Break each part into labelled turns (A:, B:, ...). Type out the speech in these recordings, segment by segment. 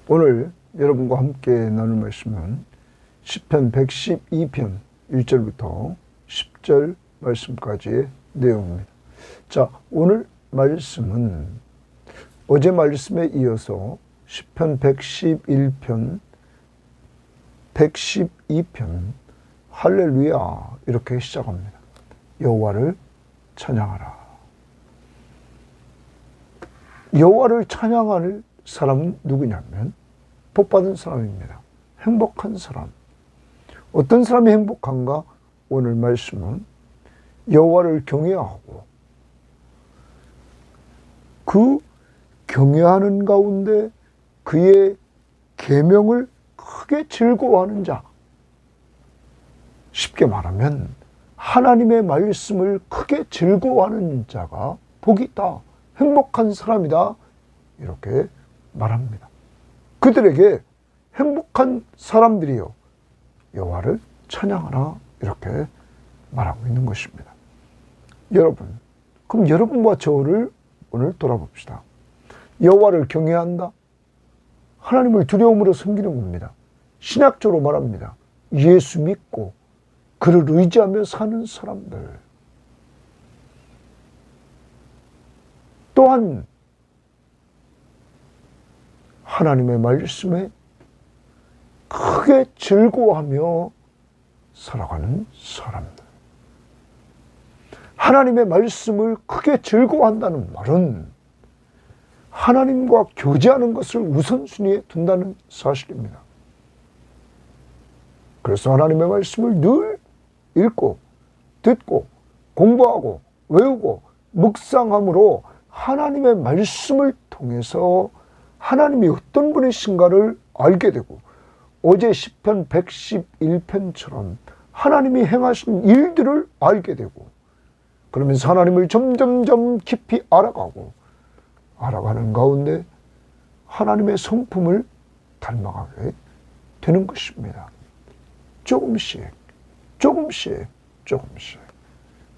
A: 오늘 여러분과 함께 나눌 말씀은 시편 112편 1절부터 10절 말씀까지의 내용입니다. 자, 오늘 말씀은 어제 말씀에 이어서 시편 111편, 112편 할렐루야 이렇게 시작합니다. 여호와를 찬양하라. 여호와를 찬양할 사람은 누구냐면 복받은 사람입니다. 행복한 사람. 어떤 사람이 행복한가? 오늘 말씀은 여호와를 경외하고 그 경외하는 가운데 그의 계명을 크게 즐거워하는 자. 쉽게 말하면 하나님의 말씀을 크게 즐거워하는 자가 복이 있다. 행복한 사람이다. 이렇게 말합니다. 그들에게 행복한 사람들이요 여호와를 찬양하라 이렇게 말하고 있는 것입니다. 여러분, 그럼 여러분과 저를 오늘 돌아봅시다. 여호와를 경외한다. 하나님을 두려움으로 섬기는 겁니다. 신학적으로 말합니다. 예수 믿고 그를 의지하며 사는 사람들. 또한 하나님의 말씀에 크게 즐거워하며 살아가는 사람들. 하나님의 말씀을 크게 즐거워한다는 말은 하나님과 교제하는 것을 우선순위에 둔다는 사실입니다. 그래서 하나님의 말씀을 늘 읽고 듣고 공부하고 외우고 묵상함으로 하나님의 말씀을 통해서 하나님이 어떤 분이신가를 알게 되고 어제 시편 111편처럼 하나님이 행하신 일들을 알게 되고 그러면서 하나님을 점점점 깊이 알아가는 가운데 하나님의 성품을 닮아가게 되는 것입니다. 조금씩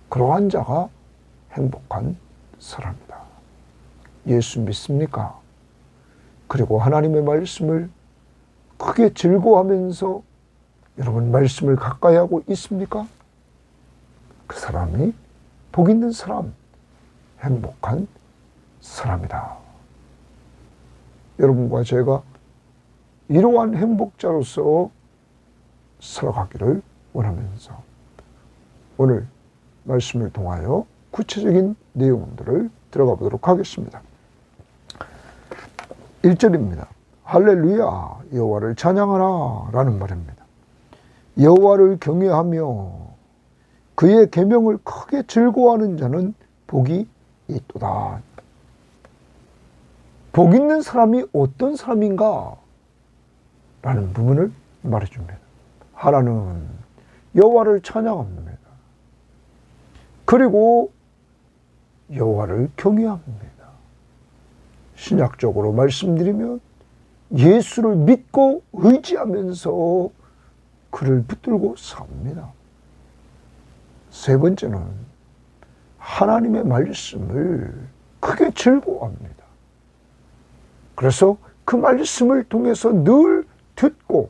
A: 그러한 자가 행복한 사람이다. 예수 믿습니까? 그리고 하나님의 말씀을 크게 즐거워하면서 여러분 말씀을 가까이 하고 있습니까? 그 사람이 복 있는 사람, 행복한 사람이다. 여러분과 제가 이러한 행복자로서 살아가기를 원하면서 오늘 말씀을 통하여 구체적인 내용들을 들어가 보도록 하겠습니다. 1절입니다. 할렐루야 여호와를 찬양하라 라는 말입니다. 여호와를 경외하며 그의 계명을 크게 즐거워하는 자는 복이 있도다. 복 있는 사람이 어떤 사람인가? 라는 부분을 말해줍니다. 하나는 여호와를 찬양합니다. 그리고 여호와를 경외합니다. 신약적으로 말씀드리면 예수를 믿고 의지하면서 그를 붙들고 삽니다. 세 번째는 하나님의 말씀을 크게 즐거워합니다. 그래서 그 말씀을 통해서 늘 듣고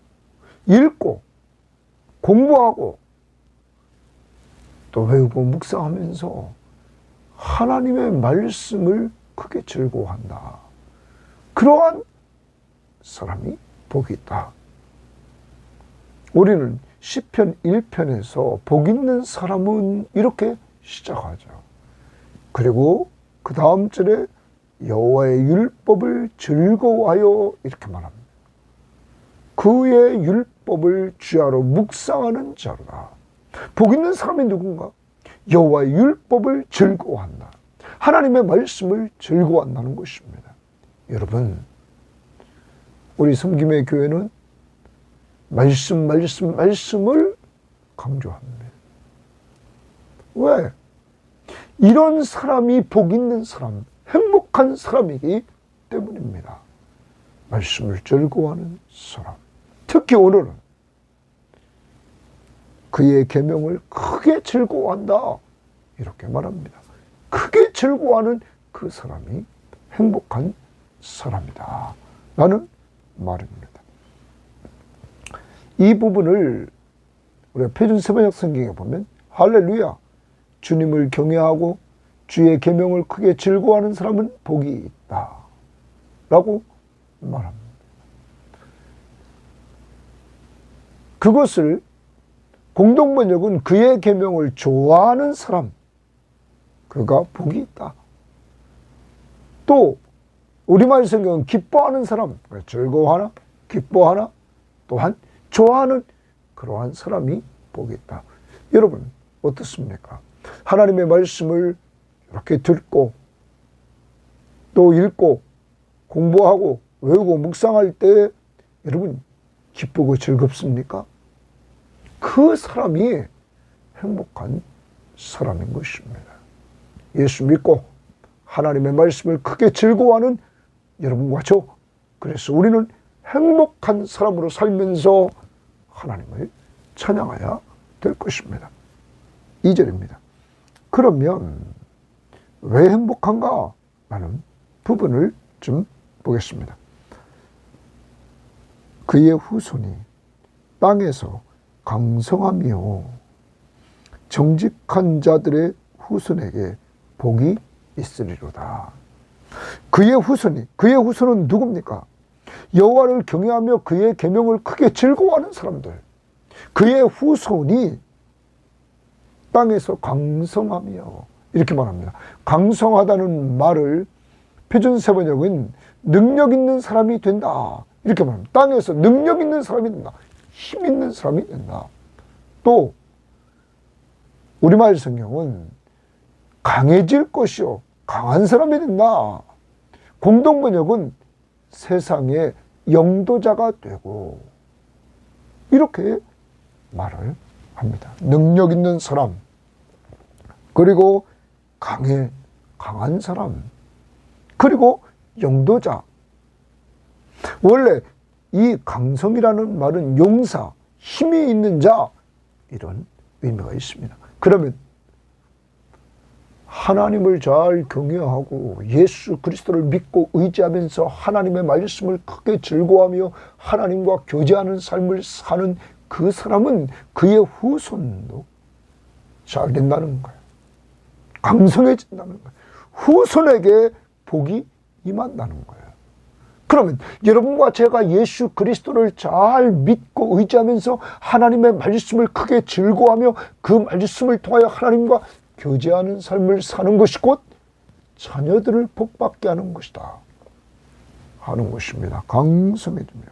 A: 읽고 공부하고 또 외우고 묵상하면서 하나님의 말씀을 크게 즐거워한다. 그러한 사람이 복이 있다. 우리는 시편 1편에서 복 있는 사람은 이렇게 시작하죠. 그리고 그 다음 절에 여호와의 율법을 즐거워하여 이렇게 말합니다. 그의 율법을 주야로 묵상하는 자로다. 복 있는 사람이 누군가? 여호와의 율법을 즐거워한다. 하나님의 말씀을 즐거워한다는 것입니다. 여러분, 우리 섬김의 교회는 말씀을 강조합니다. 왜? 이런 사람이 복 있는 사람, 행복한 사람이기 때문입니다. 말씀을 즐거워하는 사람. 특히 오늘은 그의 계명을 크게 즐거워한다. 이렇게 말합니다. 크게 즐거워하는 그 사람이 행복한 사람이다. 라는 말입니다. 이 부분을 우리가 표준세번역 성경에 보면 할렐루야, 주님을 경외하고 주의 계명을 크게 즐거워하는 사람은 복이 있다 라고 말합니다. 그것을 공동번역은 그의 계명을 좋아하는 사람, 그가 복이 있다. 또 우리말 성경은 기뻐하는 사람, 즐거워하나 기뻐하나 또한 좋아하는 그러한 사람이 복이 있다. 여러분 어떻습니까? 하나님의 말씀을 이렇게 듣고 또 읽고 공부하고 외우고 묵상할 때 여러분 기쁘고 즐겁습니까? 그 사람이 행복한 사람인 것입니다. 예수 믿고 하나님의 말씀을 크게 즐거워하는 여러분과 저, 그래서 우리는 행복한 사람으로 살면서 하나님을 찬양해야 될 것입니다. 2절입니다. 그러면 왜 행복한가? 라는 부분을 좀 보겠습니다. 그의 후손이 땅에서 강성하며 정직한 자들의 후손에게 복이 있으리로다. 그의 후손은 누굽니까? 여호와를 경외하며 그의 계명을 크게 즐거워하는 사람들. 그의 후손이 땅에서 강성하며 이렇게 말합니다. 강성하다는 말을 표준세번역은 능력 있는 사람이 된다 이렇게 말합니다. 땅에서 능력 있는 사람이 된다. 힘 있는 사람이 된다. 또 우리말 성경은 강해질 것이요 강한 사람이 된다. 공동번역은 세상의 영도자가 되고 이렇게 말을 합니다. 능력 있는 사람, 그리고 강한 사람, 그리고 영도자. 원래 이 강성이라는 말은 용사, 힘이 있는 자 이런 의미가 있습니다. 그러면 하나님을 잘 경외하고 예수 그리스도를 믿고 의지하면서 하나님의 말씀을 크게 즐거워하며 하나님과 교제하는 삶을 사는 그 사람은 그의 후손도 잘 된다는 거예요. 강성해진다는 거예요. 후손에게 복이 임한다는 거예요. 그러면 여러분과 제가 예수 그리스도를 잘 믿고 의지하면서 하나님의 말씀을 크게 즐거워하며 그 말씀을 통하여 하나님과 교제하는 삶을 사는 것이 곧 자녀들을 복받게 하는 것이다 하는 것입니다. 강성해지며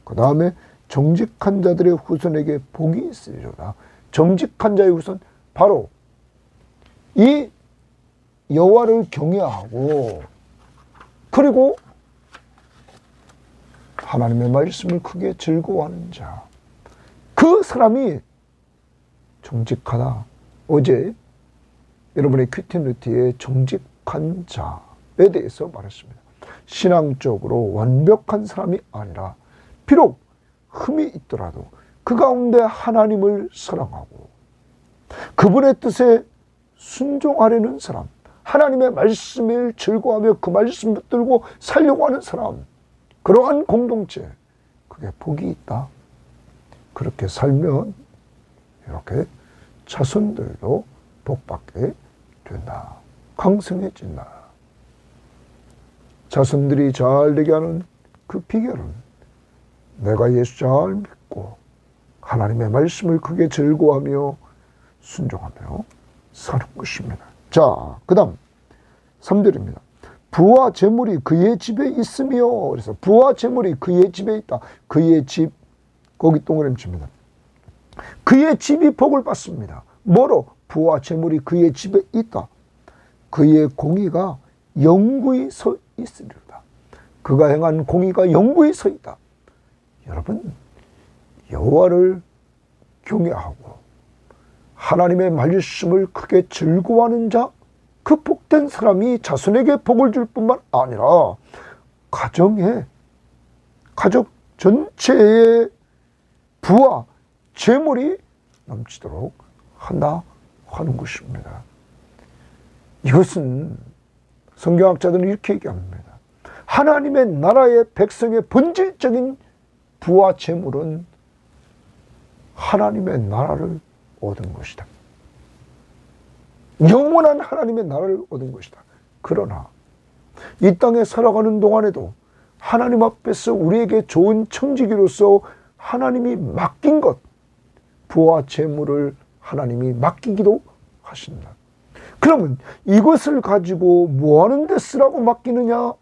A: 그 다음에 정직한 자들의 후손에게 복이 있으리로다. 정직한 자의 후손, 바로 이 여호와를 경외하고 그리고 하나님의 말씀을 크게 즐거워하는 자, 그 사람이 정직하다. 어제 여러분의 큐티누티의 정직한 자에 대해서 말했습니다. 신앙적으로 완벽한 사람이 아니라 비록 흠이 있더라도 그 가운데 하나님을 사랑하고 그분의 뜻에 순종하려는 사람, 하나님의 말씀을 즐거워하며 그 말씀 붙들고 살려고 하는 사람, 그러한 공동체, 그게 복이 있다. 그렇게 살면 이렇게 자손들도 복받게 된다. 강성해진다. 자손들이 잘 되게 하는 그 비결은 내가 예수 잘 믿고 하나님의 말씀을 크게 즐거워하며 순종하며 사는 것입니다. 자, 그 다음 3절입니다. 부와 재물이 그의 집에 있으며, 그래서 부와 재물이 그의 집에 있다. 그의 집, 거기 동그라미 칩니다. 그의 집이 복을 받습니다. 뭐로? 부와 재물이 그의 집에 있다. 그의 공의가 영구히 서 있으리로다. 그가 행한 공의가 영구히 서 있다. 여러분, 여호와를 경외하고 하나님의 말씀을 크게 즐거워하는 자, 그 복된 사람이 자손에게 복을 줄 뿐만 아니라 가정 전체의 부와 재물이 넘치도록 한다 하는 것입니다. 이것은 성경학자들은 이렇게 얘기합니다. 하나님의 나라의 백성의 본질적인 부와 재물은 하나님의 나라를 얻은 것이다. 영원한 하나님의 나라를 얻은 것이다. 그러나 이 땅에 살아가는 동안에도 하나님 앞에서 우리에게 좋은 청지기로서 하나님이 맡긴 것, 부와 재물을 하나님이 맡기기도 하신다. 그러면 이것을 가지고 뭐하는 데 쓰라고 맡기느냐?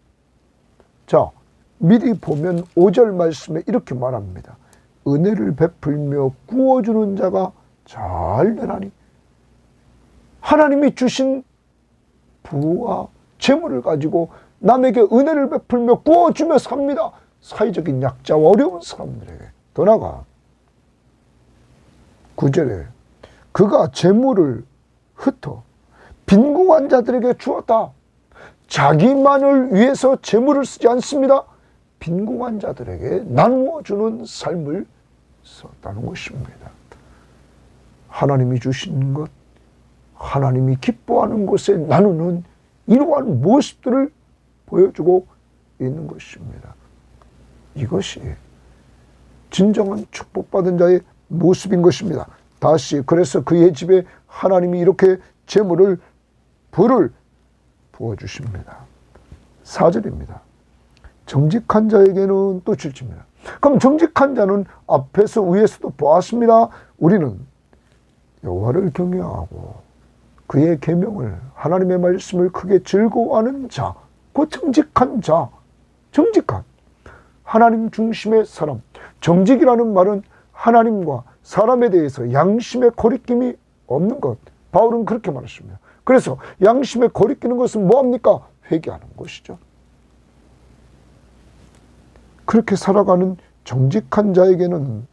A: 자, 미리 보면 5절 말씀에 이렇게 말합니다. 은혜를 베풀며 구워주는 자가 잘 되나니. 하나님이 주신 부와 재물을 가지고 남에게 은혜를 베풀며 구워주며 삽니다. 사회적인 약자와 어려운 사람들에게. 더 나아가 9절에 그가 재물을 흩어 빈궁한 자들에게 주었다. 자기만을 위해서 재물을 쓰지 않습니다. 빈궁한 자들에게 나누어 주는 삶을 썼다는 것입니다. 하나님이 주신 것, 하나님이 기뻐하는 곳에 나누는 이러한 모습들을 보여주고 있는 것입니다. 이것이 진정한 축복받은 자의 모습인 것입니다. 다시 그래서 그의 집에 하나님이 이렇게 재물을 불을 부어주십니다. 4절입니다. 정직한 자에게는 또 줄집니다. 그럼 정직한 자는 앞에서 위에서도 보았습니다. 우리는 여호와를 경외하고 그의 계명을 하나님의 말씀을 크게 즐거워하는 자, 그 정직한 자, 정직한 하나님 중심의 사람. 정직이라는 말은 하나님과 사람에 대해서 양심의 거리낌이 없는 것. 바울은 그렇게 말했습니다. 그래서 양심에 거리끼는 것은 뭐합니까? 회개하는 것이죠. 그렇게 살아가는 정직한 자에게는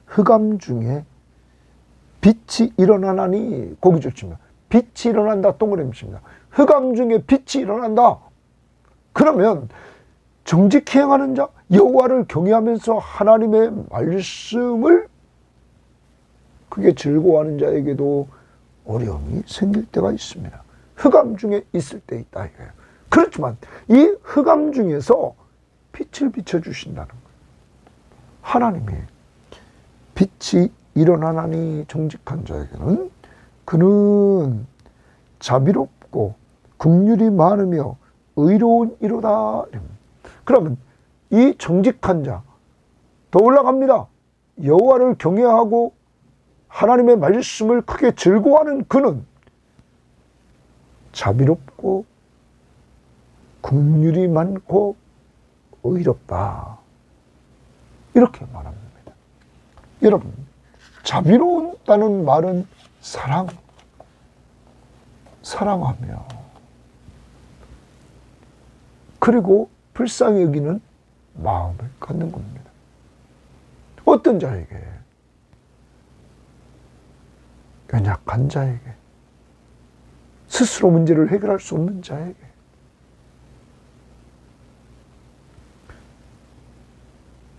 A: 흑암 중에 빛이 일어나나니, 고기 좋지만 빛이 일어난다, 동그라미 칩니다. 흑암 중에 빛이 일어난다. 그러면 정직히 행하는 자, 여호와를 경외하면서 하나님의 말씀을 그게 즐거워하는 자에게도 어려움이 생길 때가 있습니다. 흑암 중에 있을 때 있다 이거예요. 그렇지만 이 흑암 중에서 빛을 비춰주신다는 거예요. 하나님이 빛이 일어나나니 정직한 자에게는 그는 자비롭고 긍휼이 많으며 의로운 이로다. 그러면 이 정직한 자 더 올라갑니다. 여호와를 경외하고 하나님의 말씀을 크게 즐거워하는 그는 자비롭고 긍휼이 많고 의롭다. 이렇게 말합니다. 여러분, 자비로운다는 말은 사랑하며 그리고 불쌍히 여기는 마음을 갖는 겁니다. 어떤 자에게? 연약한 자에게, 스스로 문제를 해결할 수 없는 자에게,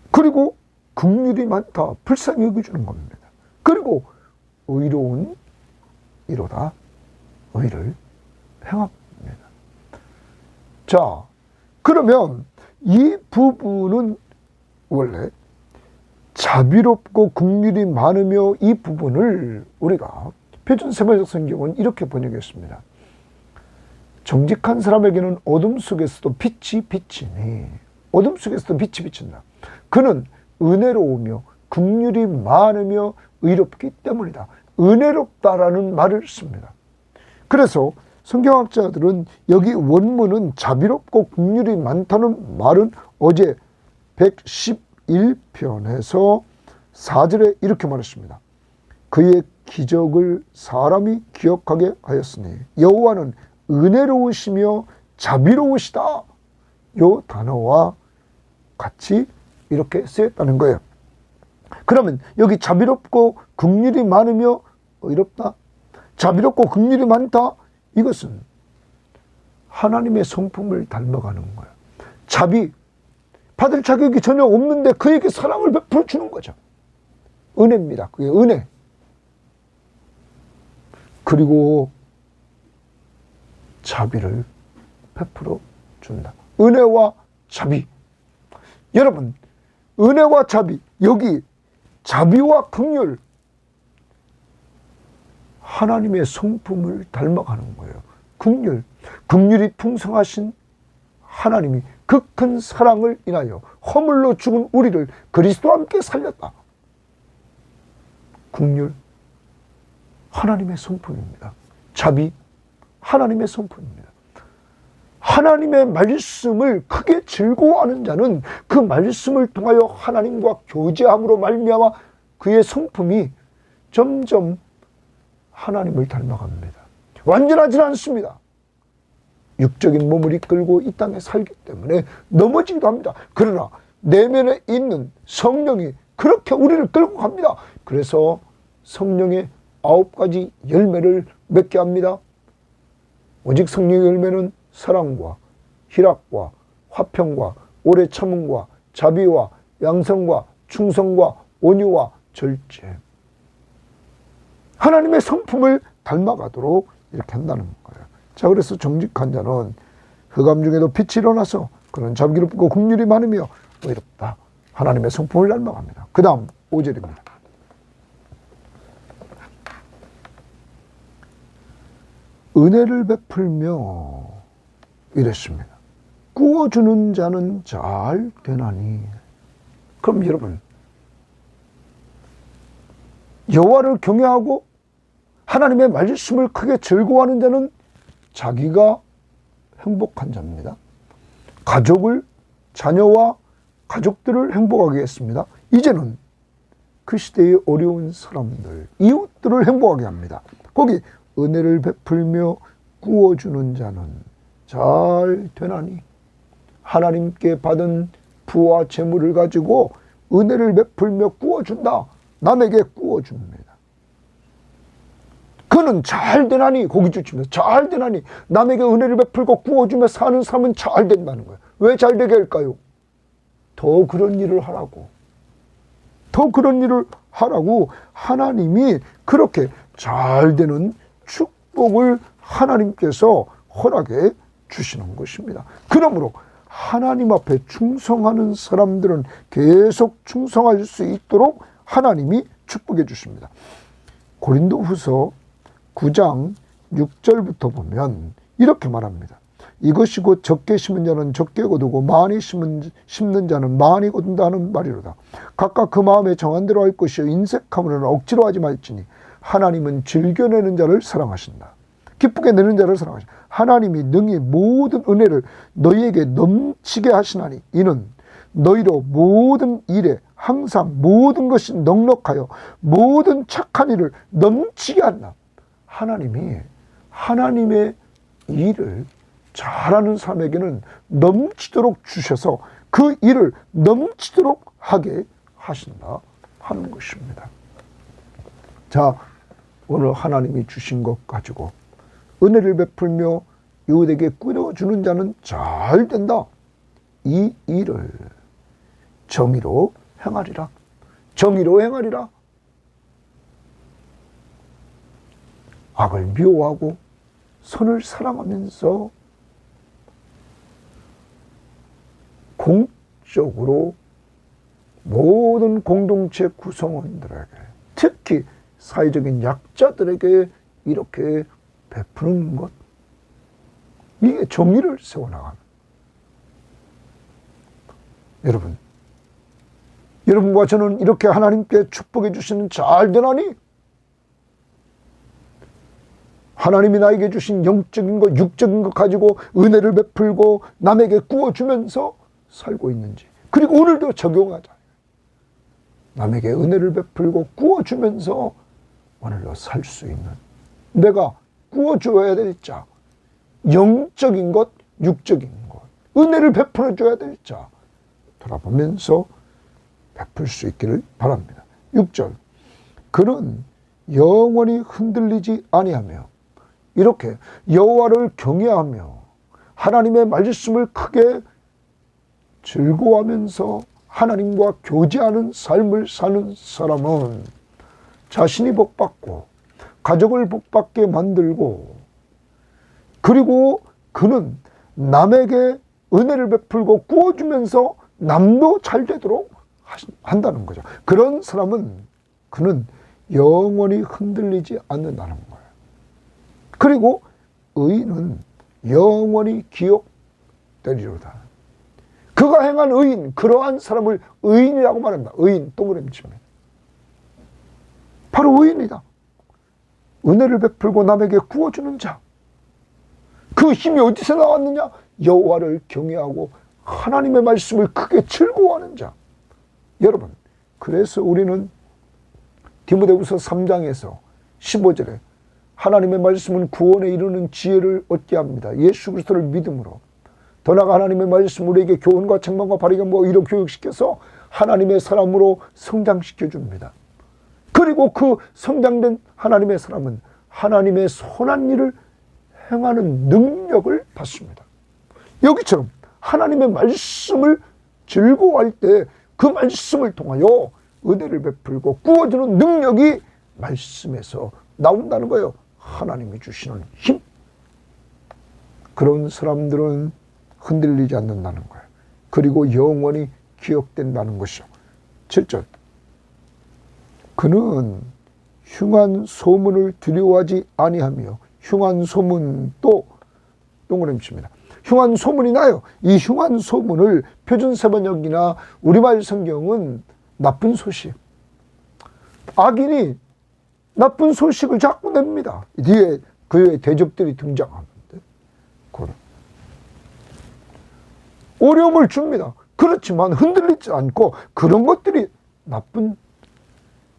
A: 그리고 긍휼이 많다, 불쌍히 여겨주는 겁니다. 그리고 의로운 이로다, 의를 행합니다. 자, 그러면 이 부분은 원래 자비롭고 긍휼이 많으며, 이 부분을 우리가 표준 세번역 성경은 이렇게 번역했습니다. 정직한 사람에게는 어둠 속에서도 빛이 비치니, 어둠 속에서도 빛이 비친다. 그는 은혜로우며 긍휼이 많으며 의롭기 때문이다. 은혜롭다라는 말을 씁니다. 그래서 성경학자들은 여기 원문은 자비롭고 긍휼이 많다는 말은 어제 111편에서 4절에 이렇게 말했습니다. 그의 기적을 사람이 기억하게 하였으니 여호와는 은혜로우시며 자비로우시다. 이 단어와 같이 이렇게 쓰였다는 거예요. 그러면 여기 자비롭고 긍휼이 많으며 의롭다, 자비롭고 긍휼이 많다, 이것은 하나님의 성품을 닮아가는 거예요. 자비, 받을 자격이 전혀 없는데 그에게 사랑을 베풀어 주는 거죠. 은혜입니다. 그게 은혜. 그리고 자비를 베풀어 준다. 은혜와 자비. 여러분, 은혜와 자비, 여기 자비와 긍휼, 하나님의 성품을 닮아가는 거예요. 긍휼, 긍휼이 풍성하신 하나님이 그 큰 사랑을 인하여 허물로 죽은 우리를 그리스도와 함께 살렸다. 긍휼, 하나님의 성품입니다. 자비, 하나님의 성품입니다. 하나님의 말씀을 크게 즐거워하는 자는 그 말씀을 통하여 하나님과 교제함으로 말미암아 그의 성품이 점점 하나님을 닮아갑니다. 완전하지는 않습니다. 육적인 몸을 이끌고 이 땅에 살기 때문에 넘어지기도 합니다. 그러나 내면에 있는 성령이 그렇게 우리를 끌고 갑니다. 그래서 성령의 9가지 열매를 맺게 합니다. 오직 성령의 열매는 사랑과 희락과 화평과 오래 참음과 자비와 양성과 충성과 온유와 절제. 하나님의 성품을 닮아가도록 이렇게 한다는 거예요. 자, 그래서 정직한 자는 흑암 중에도 빛이 일어나서 그는 자비롭고 긍휼이 많으며 의롭다. 하나님의 성품을 닮아갑니다. 그 다음 5절입니다. 은혜를 베풀며 이랬습니다. 구워주는 자는 잘 되나니. 그럼 여러분, 여호와를 경외하고 하나님의 말씀을 크게 즐거워하는 자는 자기가 행복한 자입니다. 가족을, 자녀와 가족들을 행복하게 했습니다. 이제는 그 시대의 어려운 사람들, 이웃들을 행복하게 합니다. 거기 은혜를 베풀며 구워주는 자는 잘 되나니. 하나님께 받은 부와 재물을 가지고 은혜를 베풀며 구워준다. 남에게 구워줍니다. 그는 잘 되나니. 고기 주치면서 잘 되나니. 남에게 은혜를 베풀고 구워주며 사는 사람은 잘 된다는 거예요. 왜 잘 되게 할까요? 더 그런 일을 하라고. 더 그런 일을 하라고 하나님이 그렇게 잘 되는 축복을 하나님께서 허락해 주시는 것입니다. 그러므로 하나님 앞에 충성하는 사람들은 계속 충성할 수 있도록 하나님이 축복해 주십니다. 고린도후서 9장 6절부터 보면 이렇게 말합니다. 이것이 곧 적게 심은 자는 적게 거두고 많이 심는 자는 많이 거둔다 하는 말이로다. 각각 그 마음에 정한 대로 할 것이요 인색함으로는 억지로 하지 말지니 하나님은 즐겨내는 자를 사랑하신다. 기쁘게 내는 자를 사랑하신다. 하나님이 능히 모든 은혜를 너희에게 넘치게 하시나니 이는 너희로 모든 일에 항상 모든 것이 넉넉하여 모든 착한 일을 넘치게 한다. 하나님이 하나님의 일을 잘하는 사람에게는 넘치도록 주셔서 그 일을 넘치도록 하게 하신다 하는 것입니다. 자, 오늘 하나님이 주신 것 가지고 은혜를 베풀며 이웃에게 꾸려주는 자는 잘 된다. 이 일을 정의로 행하리라. 정의로 행하리라. 악을 미워하고 선을 사랑하면서 공적으로 모든 공동체 구성원들에게, 특히 사회적인 약자들에게 이렇게 베푸는 것, 이게 정의를 세워나가는. 여러분과 저는 이렇게 하나님께 축복해 주시는 잘 되나니? 하나님이 나에게 주신 영적인 것, 육적인 것 가지고 은혜를 베풀고 남에게 구워주면서 살고 있는지, 그리고 오늘도 적용하자. 남에게 은혜를 베풀고 구워주면서 오늘도 살 수 있는, 내가 구워줘야 될 자, 영적인 것, 육적인 것, 은혜를 베풀어줘야 될 자 돌아보면서 베풀 수 있기를 바랍니다. 6절, 그는 영원히 흔들리지 아니하며 이렇게 여호와를 경외하며 하나님의 말씀을 크게 즐거워하면서 하나님과 교제하는 삶을 사는 사람은 자신이 복받고 가족을 복받게 만들고, 그리고 그는 남에게 은혜를 베풀고 구워주면서 남도 잘 되도록 한다는 거죠. 그런 사람은 그는 영원히 흔들리지 않는다는 거예요. 그리고 의인은 영원히 기억되리로다. 그가 행한 의인, 그러한 사람을 의인이라고 말합니다. 의인, 동그라미 치면. 바로 의인이다. 은혜를 베풀고 남에게 구워주는 자. 그 힘이 어디서 나왔느냐? 여호와를 경외하고 하나님의 말씀을 크게 즐거워하는 자. 여러분, 그래서 우리는 디모데후서 3장에서 15절에 하나님의 말씀은 구원에 이르는 지혜를 얻게 합니다. 예수 그리스도를 믿음으로. 더 나아가 하나님의 말씀 우리에게 교훈과 책망과 바르게 이로 교육시켜서 하나님의 사람으로 성장시켜 줍니다. 그리고 그 성장된 하나님의 사람은 하나님의 선한 일을 행하는 능력을 받습니다. 여기처럼 하나님의 말씀을 즐거워할 때 그 말씀을 통하여 은혜를 베풀고 구워주는 능력이 말씀에서 나온다는 거예요. 하나님이 주시는 힘. 그런 사람들은 흔들리지 않는다는 거예요. 그리고 영원히 기억된다는 것이죠. 7절. 그는 흉한 소문을 두려워하지 아니하며, 흉한 소문 또 동그라미 칩니다. 흉한 소문이 나요. 이 흉한 소문을 표준세번역이나 우리말 성경은 나쁜 소식. 악인이 나쁜 소식을 자꾸 냅니다. 뒤에 그의 대적들이 등장하는데 어려움을 줍니다. 그렇지만 흔들리지 않고 그런 것들이 나쁜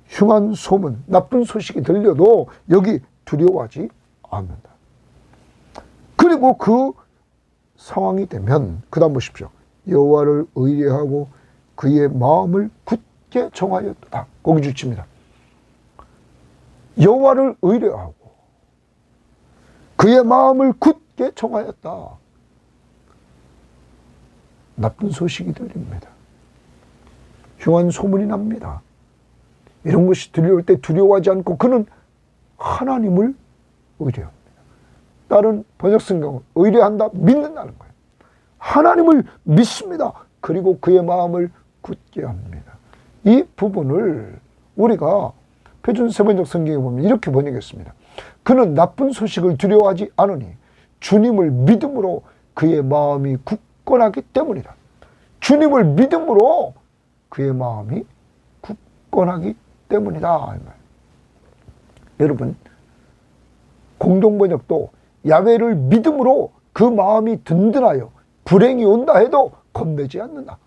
A: 흉한 소문, 나쁜 소식이 들려도 여기 두려워하지 않는다. 그리고 그 상황이 되면 그 다음 보십시오. 여호와를 의뢰하고 그의 마음을 굳게 정하였다. 거기 주칩니다. 여호와를 의뢰하고 그의 마음을 굳게 정하였다. 나쁜 소식이 들립니다. 흉한 소문이 납니다. 이런 것이 들려올 때 두려워하지 않고 그는 하나님을 의뢰합니다. 다른 번역성경은 의뢰한다, 믿는다는 거예요. 하나님을 믿습니다. 그리고 그의 마음을 굳게 합니다. 이 부분을 우리가 표준세번역 성경에 보면 이렇게 번역했습니다. 그는 나쁜 소식을 두려워하지 않으니 주님을 믿음으로 그의 마음이 굳건하기 때문이다. 주님을 믿음으로 그의 마음이 굳건하기 때문이다. 여러분, 공동번역도 야훼를 믿음으로 그 마음이 든든하여 불행이 온다 해도 겁내지 않는다.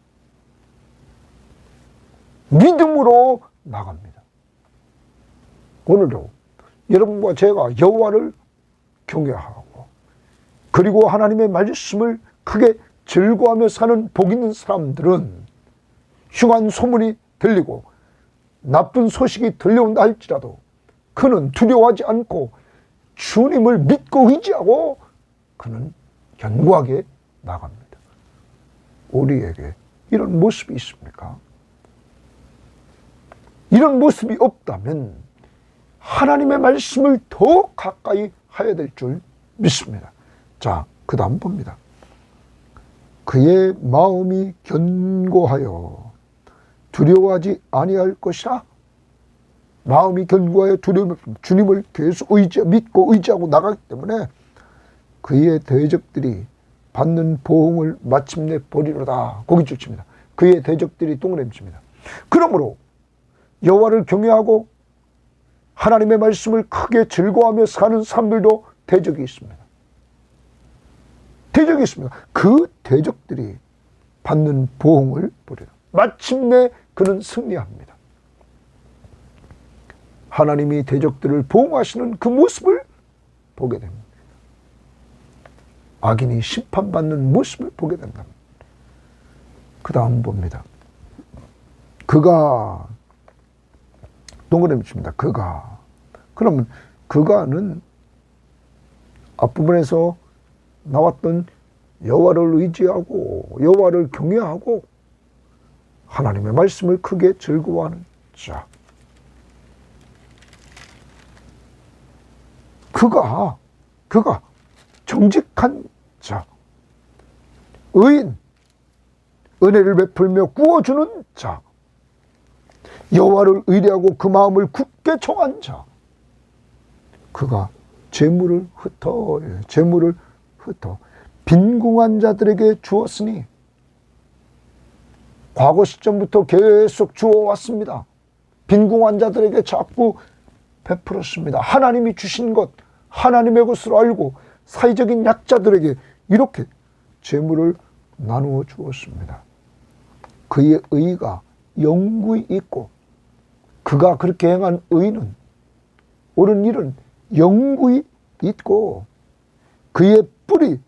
A: 믿음으로 나갑니다. 오늘도 여러분과 제가 여호와를 경외하고 그리고 하나님의 말씀을 크게 즐거워하며 사는 복 있는 사람들은 흉한 소문이 들리고 나쁜 소식이 들려온다 할지라도 그는 두려워하지 않고 주님을 믿고 의지하고 그는 견고하게 나갑니다. 우리에게 이런 모습이 있습니까? 이런 모습이 없다면 하나님의 말씀을 더 가까이 해야 될 줄 믿습니다. 자, 그 다음 봅니다. 그의 마음이 견고하여 두려워하지 아니할 것이라. 마음이 견고하여 두려움, 주님을 계속 믿고 의지하고 나가기 때문에 그의 대적들이 받는 보응을 마침내 보리로다. 거기 주칩니다. 그의 대적들이 동그라미 칩니다. 그러므로 여호와를 경외하고 하나님의 말씀을 크게 즐거워하며 사는 사람들도 대적이 있습니다. 대적이 있습니다. 그 대적들이 받는 보응을 보리라. 마침내 그는 승리합니다. 하나님이 대적들을 보응하시는 그 모습을 보게 됩니다. 악인이 심판받는 모습을 보게 된다. 그 다음 봅니다. 그가 동그라미 칩니다. 그가. 그러면 그가는 앞부분에서 나왔던 여호와를 의지하고 여호와를 경외하고 하나님의 말씀을 크게 즐거워하는 자. 그가 정직한 자. 의인, 은혜를 베풀며 구워주는 자, 여호와를 의뢰하고 그 마음을 굳게 정한 자, 그가 재물을 흩어 빈궁한 자들에게 주었으니, 과거 시점부터 계속 주어왔습니다. 빈궁한 자들에게 자꾸 베풀었습니다. 하나님이 주신 것, 하나님의 것으로 알고 사회적인 약자들에게 이렇게 재물을 나누어 주었습니다. 그의 의가 영구히 있고, 그가 그렇게 행한 의는, 옳은 일은 영구히 있고, 그의 뿔이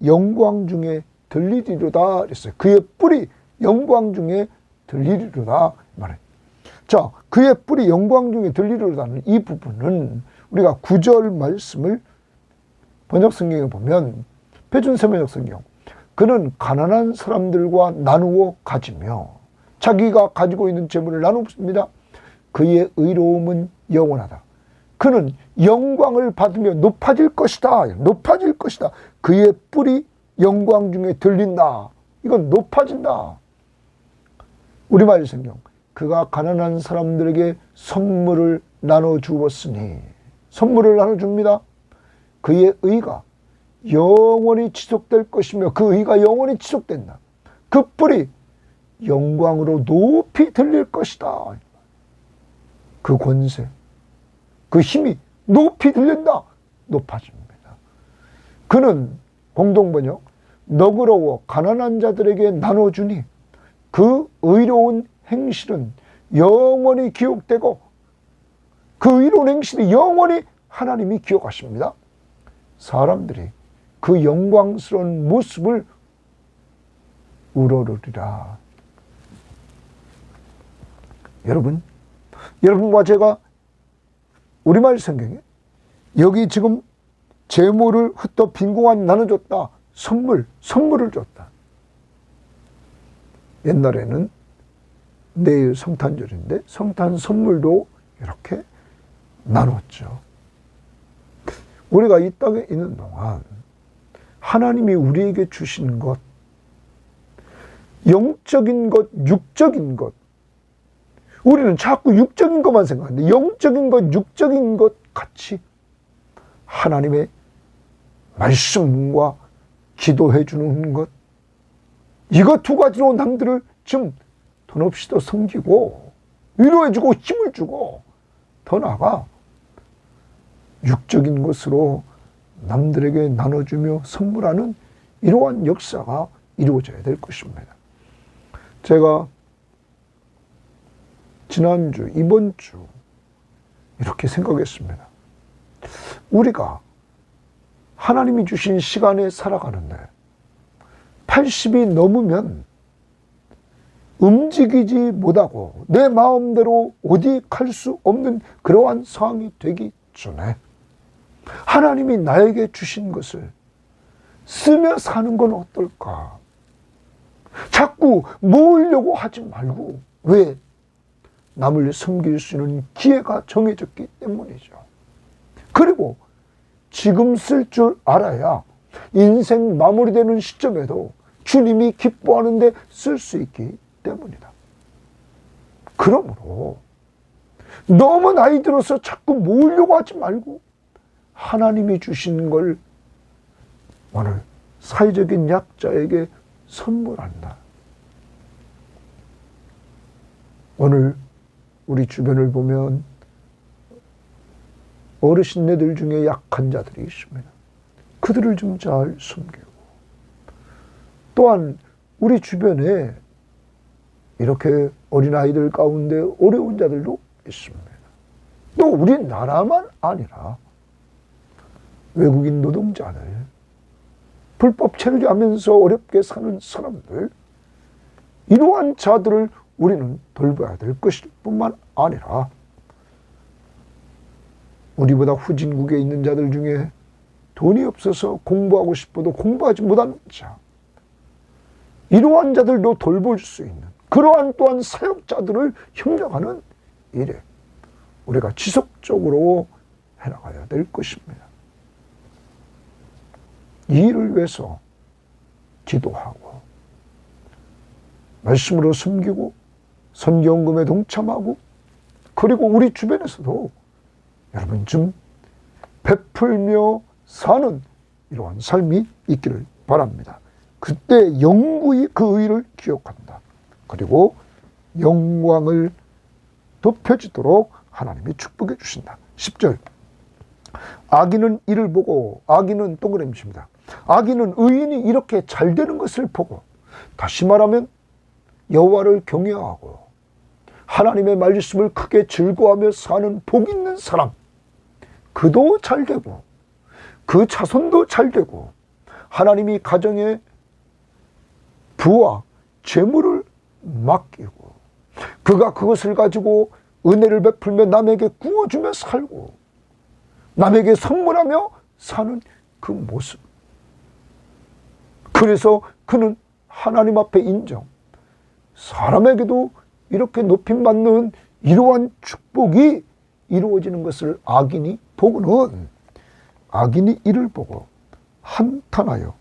A: 영광 중에 들리리로다 그랬어요. 그의 뿔이 영광 중에 들리리로다 말해. 자, 그의 뿔이 영광 중에 들리리로다는 이 부분은 우리가 9절 말씀을 번역성경에 보면, 표준세 번역성경, 그는 가난한 사람들과 나누어 가지며 자기가 가지고 있는 재물을 나눕니다. 그의 의로움은 영원하다. 그는 영광을 받으며 높아질 것이다. 높아질 것이다. 그의 뿔이 영광 중에 들린다. 이건 높아진다. 우리말 성경, 그가 가난한 사람들에게 선물을 나눠주었으니, 선물을 나눠줍니다. 그의 의가 영원히 지속될 것이며 그 의가 영원히 지속된다. 그 뿔이 영광으로 높이 들릴 것이다. 그 권세, 그 힘이 높이 들린다. 높아집니다. 그는 공동번역, 너그러워 가난한 자들에게 나눠주니 그 의로운 행실은 영원히 기억되고, 그 의로운 행실이 영원히 하나님이 기억하십니다. 사람들이 그 영광스러운 모습을 우러르리라. 여러분과 제가 우리말 성경에 여기 지금 재물을 흩어 빈궁한 나눠줬다. 선물을 줬다. 옛날에는 내일 성탄절인데 성탄 선물도 이렇게 나눴죠. 우리가 이 땅에 있는 동안 하나님이 우리에게 주신 것, 영적인 것, 육적인 것, 우리는 자꾸 육적인 것만 생각하는데 영적인 것, 육적인 것 같이 하나님의 말씀과 기도해 주는 것, 이거 두 가지로 남들을 좀 돈 없이도 섬기고 위로해 주고 힘을 주고, 더 나아가 육적인 것으로 남들에게 나눠주며 선물하는 이러한 역사가 이루어져야 될 것입니다. 제가 지난주, 이번 주 이렇게 생각했습니다. 우리가 하나님이 주신 시간에 살아가는데 80이 넘으면 움직이지 못하고 내 마음대로 어디 갈 수 없는 그러한 상황이 되기 전에 하나님이 나에게 주신 것을 쓰며 사는 건 어떨까? 자꾸 모으려고 하지 말고, 왜? 남을 섬길 수 있는 기회가 정해졌기 때문이죠. 그리고 지금 쓸 줄 알아야 인생 마무리되는 시점에도 주님이 기뻐하는데 쓸 수 있기 때문이다. 그러므로 너무 나이 들어서 자꾸 모으려고 하지 말고 하나님이 주신 걸 오늘 사회적인 약자에게 선물한다. 오늘 우리 주변을 보면 어르신네들 중에 약한 자들이 있습니다. 그들을 좀 잘 섬기고, 또한 우리 주변에 이렇게 어린아이들 가운데 어려운 자들도 있습니다. 또 우리나라만 아니라 외국인 노동자들, 불법 체류하면서 어렵게 사는 사람들, 이러한 자들을 우리는 돌봐야 될 것일 뿐만 아니라 우리보다 후진국에 있는 자들 중에 돈이 없어서 공부하고 싶어도 공부하지 못하는 자, 이러한 자들도 돌볼 수 있는 그러한 또한 사역자들을 협력하는 일에 우리가 지속적으로 해나가야 될 것입니다. 이 일을 위해서 기도하고 말씀으로 섬기고 선교헌금에 동참하고 그리고 우리 주변에서도 여러분 좀 베풀며 사는 이러한 삶이 있기를 바랍니다. 그때 영구히 그 의를 기억한다. 그리고 영광을 덮여지도록 하나님이 축복해 주신다. 10절 악인은 이를 보고 악인은 동그라미입니다. 악인은 의인이 이렇게 잘 되는 것을 보고 다시 말하면 여호와를 경외하고 하나님의 말씀을 크게 즐거워하며 사는 복 있는 사람 그도 잘 되고 그 자손도 잘 되고 하나님이 가정에 부와 재물을 맡기고 그가 그것을 가지고 은혜를 베풀며 남에게 구워주며 살고 남에게 선물하며 사는 그 모습 그래서 그는 하나님 앞에 인정 사람에게도 이렇게 높임받는 이러한 축복이 이루어지는 것을 악인이 보고는 악인이 이를 보고 한탄하여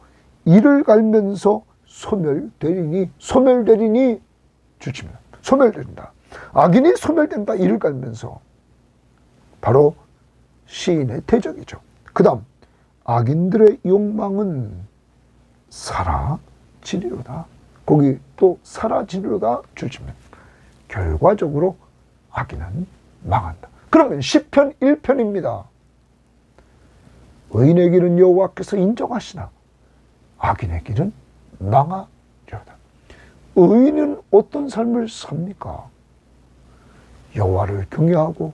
A: 이를 갈면서 소멸되리니 주치면 소멸된다. 악인이 소멸된다. 이를 갈면서 바로 시인의 대적이죠. 그 다음 악인들의 욕망은 사라지리로다. 거기 또 사라지리로다 주치면 결과적으로 악인은 망한다. 그러면 시편 1편입니다. 의인의 길은 여호와께서 인정하시나 악인의 길은 망하리로다. 의인은 어떤 삶을 삽니까? 여호와를 경외하고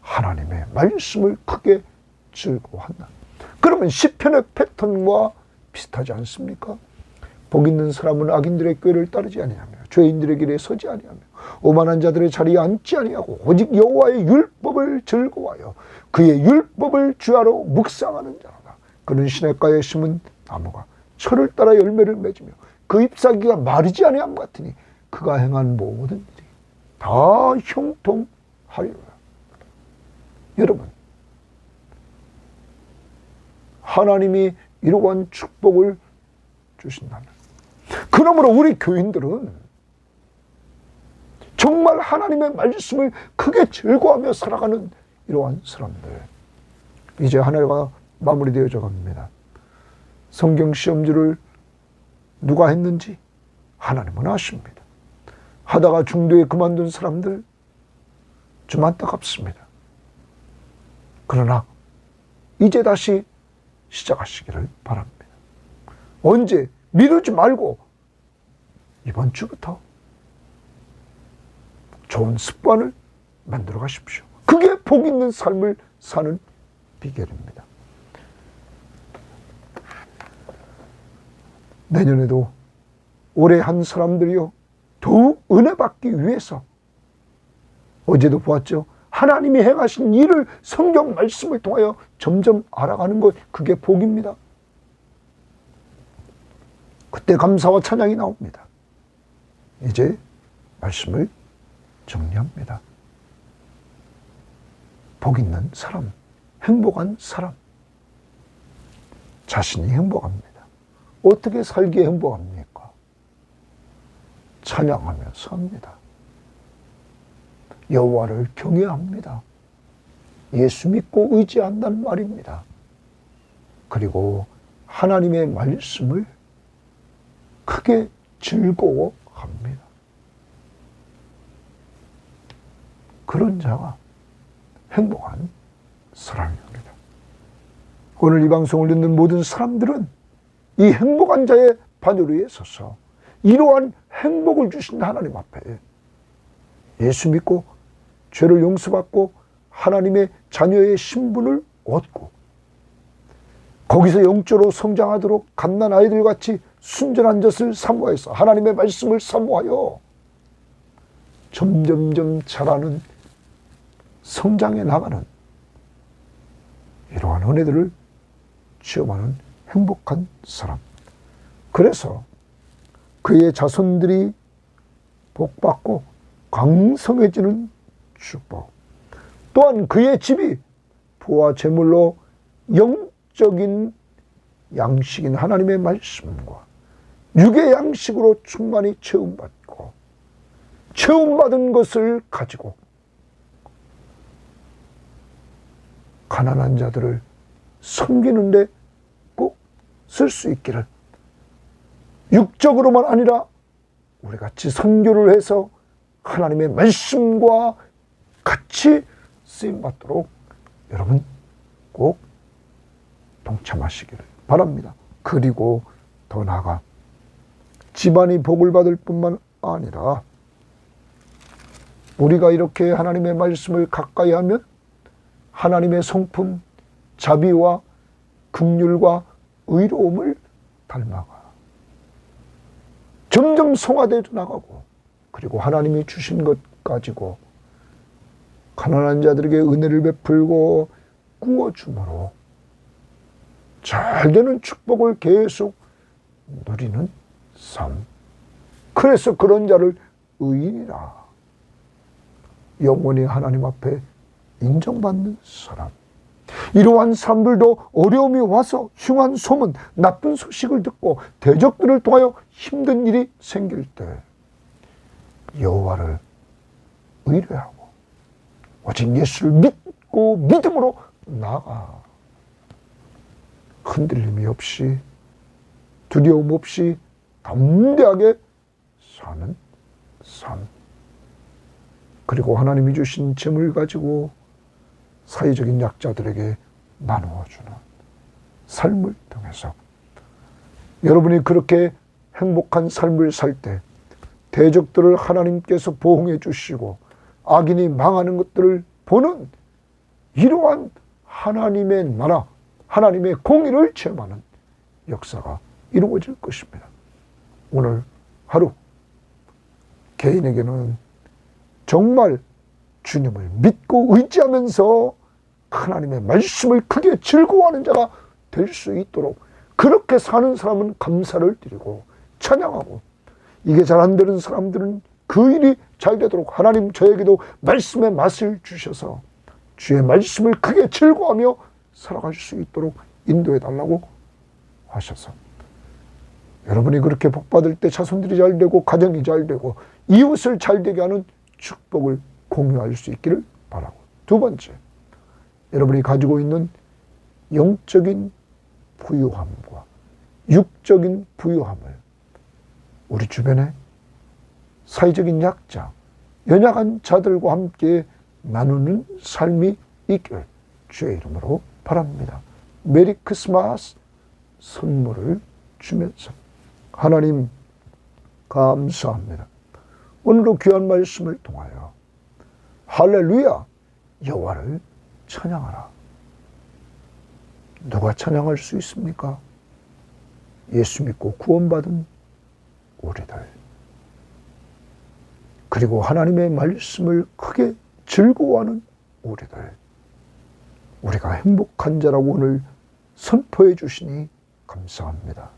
A: 하나님의 말씀을 크게 즐거워한다. 그러면 시편의 패턴과 비슷하지 않습니까? 복 있는 사람은 악인들의 꾀를 따르지 아니하며 죄인들의 길에 서지 아니하며 오만한 자들의 자리에 앉지 아니하고 오직 여호와의 율법을 즐거워하여 그의 율법을 주야로 묵상하는 자로다. 그는 시냇가에 심은 나무가 철을 따라 열매를 맺으며 그 잎사귀가 마르지 아니함 같으니 그가 행한 모든 일이 다 형통하리로다. 여러분 하나님이 이러한 축복을 주신다면 그러므로 우리 교인들은 정말 하나님의 말씀을 크게 즐거워하며 살아가는 이러한 사람들 이제 한 해가 마무리되어져 갑니다. 성경 시험지를 누가 했는지 하나님은 아십니다. 하다가 중도에 그만둔 사람들 좀 안타깝습니다. 그러나 이제 다시 시작하시기를 바랍니다. 언제? 미루지 말고 이번 주부터 좋은 습관을 만들어 가십시오. 그게 복 있는 삶을 사는 비결입니다. 내년에도 올해 한 사람들이요 더욱 은혜 받기 위해서 어제도 보았죠. 하나님이 행하신 일을 성경 말씀을 통하여 점점 알아가는 것 그게 복입니다. 그때 감사와 찬양이 나옵니다. 이제 말씀을 정리합니다. 복 있는 사람, 행복한 사람, 자신이 행복합니다. 어떻게 살기에 행복합니까? 찬양하면서 합니다. 여호와를 경외합니다. 예수 믿고 의지한다는 말입니다. 그리고 하나님의 말씀을 크게 즐거워합니다. 그런 자가 행복한 사람입니다. 오늘 이 방송을 듣는 모든 사람들은 이 행복한 자의 반열 위에 서서 이러한 행복을 주신 하나님 앞에 예수 믿고 죄를 용서받고 하나님의 자녀의 신분을 얻고 거기서 영적으로 성장하도록 갓난 아이들같이 순전한 젖을 사모해서 하나님의 말씀을 사모하여 점점점 자라는 성장해 나가는 이러한 은혜들을 체험하는 행복한 사람. 그래서 그의 자손들이 복받고 강성해지는 축복. 또한 그의 집이 부와 재물로 영적인 양식인 하나님의 말씀과 육의 양식으로 충만히 체험받고 체험받은 것을 가지고 가난한 자들을 섬기는데 꼭 쓸 수 있기를, 육적으로만 아니라 우리 같이 선교를 해서 하나님의 말씀과 같이 쓰임받도록 여러분 꼭 동참하시기를 바랍니다. 그리고 더 나아가 집안이 복을 받을 뿐만 아니라 우리가 이렇게 하나님의 말씀을 가까이 하면 하나님의 성품, 자비와 긍휼과 의로움을 닮아가 점점 성화되어 나가고, 그리고 하나님이 주신 것 가지고 가난한 자들에게 은혜를 베풀고 구워줌으로 잘 되는 축복을 계속 누리는 삶. 그래서 그런 자를 의인이라, 영원히 하나님 앞에 인정받는 사람. 이러한 사람들도 어려움이 와서 흉한 소문, 나쁜 소식을 듣고 대적들을 통하여 힘든 일이 생길 때 여호와를 의뢰하고 오직 예수를 믿고 믿음으로 나아가 흔들림이 없이 두려움 없이 담대하게 사는 삶. 그리고 하나님이 주신 재물 가지고 사회적인 약자들에게 나누어 주는 삶을 통해서 여러분이 그렇게 행복한 삶을 살 때 대적들을 하나님께서 보호해 주시고 악인이 망하는 것들을 보는 이러한 하나님의 나라, 하나님의 공의를 체험하는 역사가 이루어질 것입니다. 오늘 하루 개인에게는 정말 주님을 믿고 의지하면서 하나님의 말씀을 크게 즐거워하는 자가 될 수 있도록, 그렇게 사는 사람은 감사를 드리고 찬양하고, 이게 잘 안 되는 사람들은 그 일이 잘 되도록 하나님 저에게도 말씀의 맛을 주셔서 주의 말씀을 크게 즐거워하며 살아갈 수 있도록 인도해 달라고 하셔서 여러분이 그렇게 복받을 때 자손들이 잘 되고 가정이 잘 되고 이웃을 잘 되게 하는 축복을 공유할 수 있기를 바라고, 두 번째, 여러분이 가지고 있는 영적인 부유함과 육적인 부유함을 우리 주변에 사회적인 약자, 연약한 자들과 함께 나누는 삶이 있기를 주의 이름으로 바랍니다. 메리 크리스마스 선물을 주면서 하나님 감사합니다. 오늘도 귀한 말씀을 통하여 할렐루야, 여호와를 찬양하라. 누가 찬양할 수 있습니까? 예수 믿고 구원받은 우리들, 그리고 하나님의 말씀을 크게 즐거워하는 우리들, 우리가 행복한 자라고 오늘 선포해 주시니 감사합니다.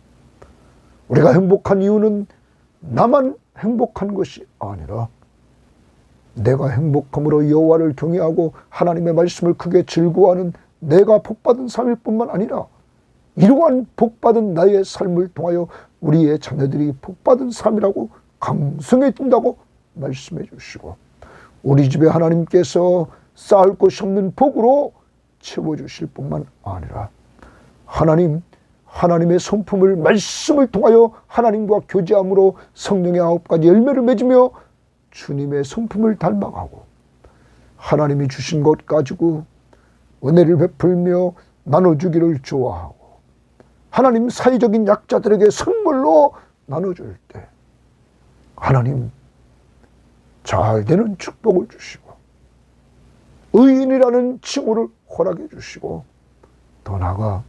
A: 우리가 행복한 이유는 나만 행복한 것이 아니라 내가 행복함으로 여호와를 경외하고 하나님의 말씀을 크게 즐거워하는 내가 복받은 삶일 뿐만 아니라 이러한 복받은 나의 삶을 통하여 우리의 자녀들이 복받은 삶이라고 강성해진다고 말씀해 주시고, 우리 집에 하나님께서 쌓을 것이 없는 복으로 채워주실 뿐만 아니라 하나님의 성품을 말씀을 통하여 하나님과 교제함으로 성령의 9가지 열매를 맺으며 주님의 성품을 닮아가고 하나님이 주신 것 가지고 은혜를 베풀며 나눠주기를 좋아하고 하나님 사회적인 약자들에게 선물로 나눠줄 때 하나님 잘 되는 축복을 주시고 의인이라는 칭호를 허락해 주시고, 더 나아가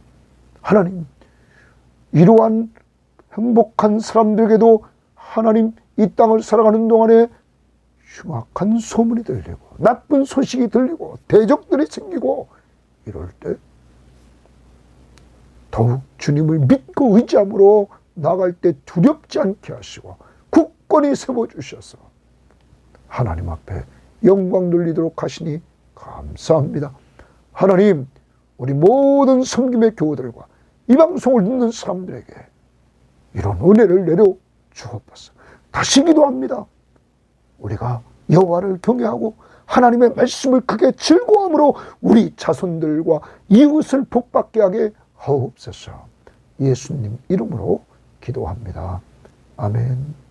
A: 하나님 이러한 행복한 사람들에게도 하나님 이 땅을 살아가는 동안에 흉악한 소문이 들리고 나쁜 소식이 들리고 대적들이 생기고 이럴 때 더욱 주님을 믿고 의지함으로 나갈 때 두렵지 않게 하시고 굳건히 세워주셔서 하나님 앞에 영광 돌리도록 하시니 감사합니다. 하나님, 우리 모든 섬김의 교우들과 이 방송을 듣는 사람들에게 이런 은혜를 내려 주옵소서. 다시 기도합니다. 우리가 여호와를 경외하고 하나님의 말씀을 크게 즐거움으로 우리 자손들과 이웃을 복받게 하게 하옵소서. 예수님 이름으로 기도합니다. 아멘.